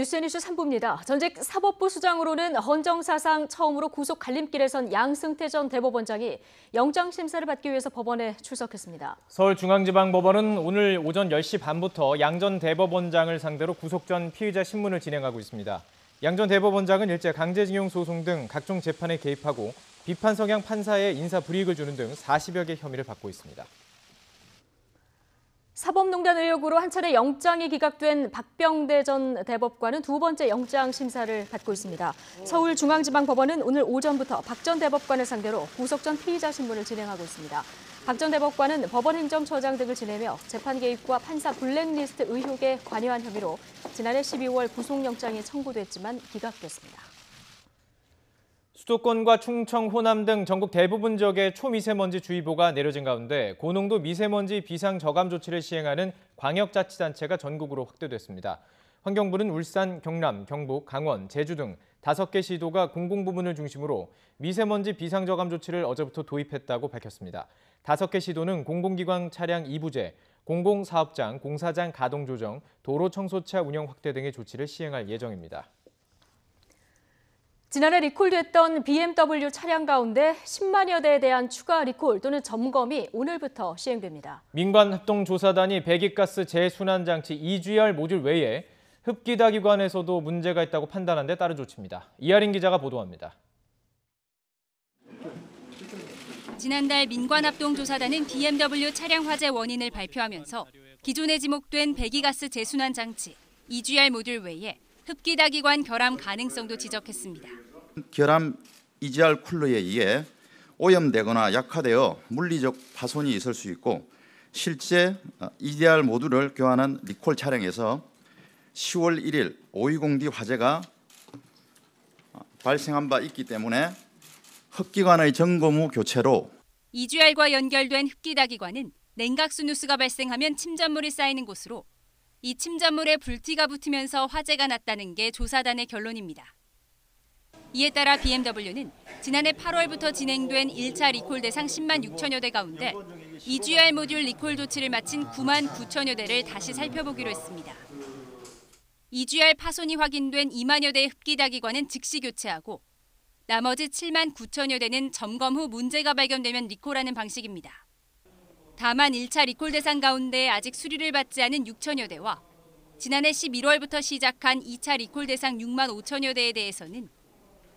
뉴스앤이슈 3부입니다. 전직 사법부 수장으로는 헌정사상 처음으로 구속 갈림길에 선 양승태 전 대법원장이 영장심사를 받기 위해서 법원에 출석했습니다. 서울중앙지방법원은 오늘 오전 10시 반부터 양 전 대법원장을 상대로 구속 전 피의자 신문을 진행하고 있습니다. 양 전 대법원장은 일제 강제징용 소송 등 각종 재판에 개입하고 비판 성향 판사에 인사불이익을 주는 등 40여 개 혐의를 받고 있습니다. 사법농단 의혹으로 한 차례 영장이 기각된 박병대 전 대법관은 두 번째 영장 심사를 받고 있습니다. 서울중앙지방법원은 오늘 오전부터 박 전 대법관을 상대로 구속 전 피의자 신문을 진행하고 있습니다. 박 전 대법관은 법원 행정처장 등을 지내며 재판 개입과 판사 블랙리스트 의혹에 관여한 혐의로 지난해 12월 구속영장이 청구됐지만 기각됐습니다. 수도권과 충청, 호남 등 전국 대부분 지역에 초미세먼지 주의보가 내려진 가운데 고농도 미세먼지 비상 저감 조치를 시행하는 광역자치단체가 전국으로 확대됐습니다. 환경부는 울산, 경남, 경북, 강원, 제주 등 5개 시도가 공공부문을 중심으로 미세먼지 비상 저감 조치를 어제부터 도입했다고 밝혔습니다. 5개 시도는 공공기관 차량 이부제, 공공사업장, 공사장 가동 조정, 도로 청소차 운영 확대 등의 조치를 시행할 예정입니다. 지난해 리콜됐던 BMW 차량 가운데 10만여 대에 대한 추가 리콜 또는 점검이 오늘부터 시행됩니다. 민관합동조사단이 배기가스 재순환장치 EGR 모듈 외에 흡기다기관에서도 문제가 있다고 판단한 데 따른 조치입니다. 이하린 기자가 보도합니다. 지난달 민관합동조사단은 BMW 차량 화재 원인을 발표하면서 기존에 지목된 배기가스 재순환장치 EGR 모듈 외에 흡기다기관 결함 가능성도 지적했습니다. 결함 EGR 쿨러에 의해 오염되거나 약화되어 물리적 파손이 있을 수 있고 실제 EGR 모듈을 교환한 리콜 차량에서 10월 1일 520D 화재가 발생한 바 있기 때문에 흡기관의 점검 후 교체로 EGR과 연결된 흡기다기관은 냉각수 누수가 발생하면 침전물이 쌓이는 곳으로 이 침전물에 불티가 붙으면서 화재가 났다는 게 조사단의 결론입니다. 이에 따라 BMW는 지난해 8월부터 진행된 1차 리콜 대상 10만 6천여 대 가운데 EGR 모듈 리콜 조치를 마친 9만 9천여 대를 다시 살펴보기로 했습니다. EGR 파손이 확인된 2만여 대의 흡기다기관은 즉시 교체하고 나머지 7만 9천여 대는 점검 후 문제가 발견되면 리콜하는 방식입니다. 다만 1차 리콜 대상 가운데 아직 수리를 받지 않은 6천여 대와 지난해 11월부터 시작한 2차 리콜 대상 6만 5천여 대에 대해서는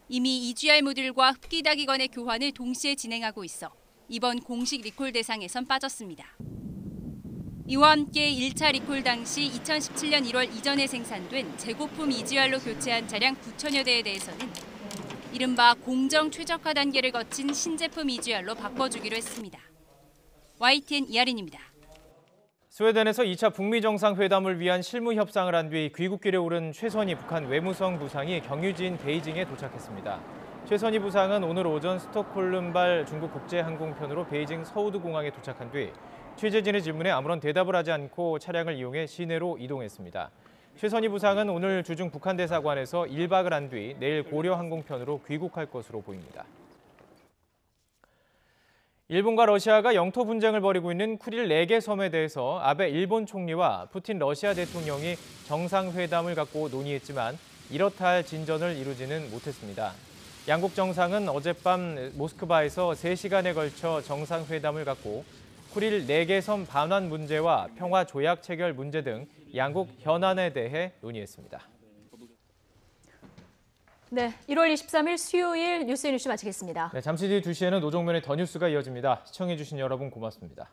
이미 EGR 모듈과 흡기다기관의 교환을 동시에 진행하고 있어 이번 공식 리콜 대상에선 빠졌습니다. 이와 함께 1차 리콜 당시 2017년 1월 이전에 생산된 재고품 EGR로 교체한 차량 9천여 대에 대해서는 이른바 공정 최적화 단계를 거친 신제품 EGR로 바꿔주기로 했습니다. YTN 이하린입니다. 스웨덴에서 2차 북미 정상회담을 위한 실무 협상을 한 뒤 귀국길에 오른 최선희 북한 외무성 부상이 경유지인 베이징에 도착했습니다. 최선희 부상은 오늘 오전 스톡홀름발 중국 국제항공편으로 베이징 서우드공항에 도착한 뒤 취재진의 질문에 아무런 대답을 하지 않고 차량을 이용해 시내로 이동했습니다. 최선희 부상은 오늘 주중 북한 대사관에서 1박을 한 뒤 내일 고려항공편으로 귀국할 것으로 보입니다. 일본과 러시아가 영토 분쟁을 벌이고 있는 쿠릴 4개 섬에 대해서 아베 일본 총리와 푸틴 러시아 대통령이 정상회담을 갖고 논의했지만 이렇다 할 진전을 이루지는 못했습니다. 양국 정상은 어젯밤 모스크바에서 3시간에 걸쳐 정상회담을 갖고 쿠릴 4개 섬 반환 문제와 평화 조약 체결 문제 등 양국 현안에 대해 논의했습니다. 네, 1월 23일 수요일 뉴스앤이슈 마치겠습니다. 네, 잠시 뒤 2시에는 노종면의 더 뉴스가 이어집니다. 시청해주신 여러분 고맙습니다.